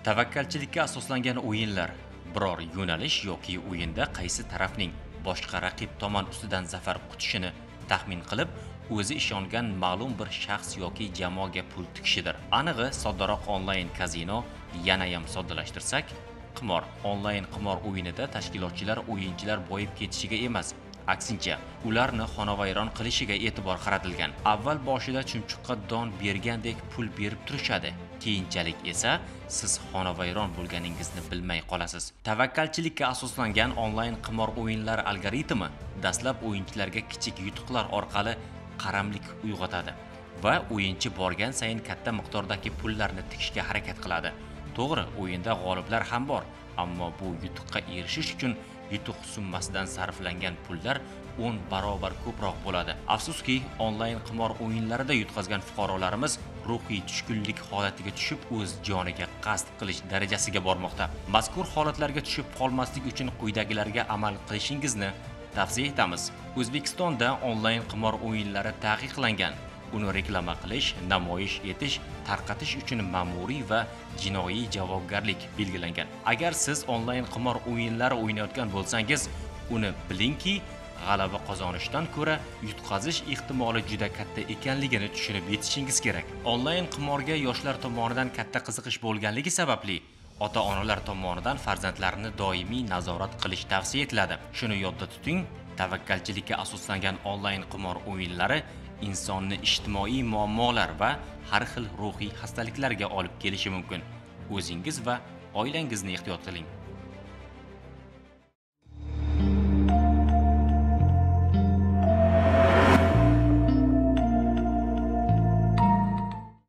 Tavakkalchilikka asoslangan o'yinlar biror yo'nalish yoki o'yinda qaysi tarafning boshqa raqib tomon ustidan zafar quchishini taxmin qilib, o'zi ishongan ma'lum bir shaxs yoki jamoaga pul tikishidir. Anig'i soddaroq onlayn kazino, yana ham soddalashtirsak, qimor. Onlayn qimor o'yinida tashkilotchilar o'yinchilar boyib ketishiga emas, aksincha, ularni xonavayron qilishiga e'tibor qaratilgan. Avval boshida chumchuqqa don bergandek pul berib turishadi. Keyinchalik esa siz xonavayron bo'lganingizni bilmay qolasiz. Tavakkalchilikka asoslangan onlayn qimor o'yinlari algoritmi dastlab o'yinchilarga kichik yutuqlar orqali qaramlik uyg'otadi va o'yinchi borgan sayin katta miqdordagi pullarni tikishga harakat qiladi. To'g'ri, o'yinda g'oliblar ham bor, ammo bu yutuqqa erishish uchun yutuq summasidan sarflangan pullar 10 barobar ko'proq bo'ladi. Afsuski, onlayn qimor o'yinlarida yutqazgan fuqarolarimiz ruhiy tushkunlik holatiga tushib, o'z joniga qasd qilish darajasiga bormoqda. Mazkur holatlarga tushib qolmaslik uchun quyidagilarga amal qilishingizni tavsiya etamiz. O'zbekistonda onlayn qimor o'yinlari taqiqlangan. Uni reklama qilish, namoyish etish, tarqatish uchun ma'muriy va jinoiy javobgarlik belgilangan. Agar siz onlayn qimor o'yinlari o'ynayotgan bo'lsangiz, uni bilingki, g'alaba qozonishdan ko'ra yutqazish ehtimoli juda katta ekanligini tushunib yetishingiz kerak. Onlayn qimorga yoshlar tomonidan katta qiziqish bo'lganligi sababli ota-onalar tomonidan farzandlarini doimiy nazorat qilish tavsiya etiladi. Shuni yodda tuting, tavakkalchilikka asoslangan onlayn qimor o'yinlari insonni ijtimoiy muammolar va har xil ruhiy xastaliklarga olib kelishi mumkin. O'zingiz va oilangizni ehtiyot qiling.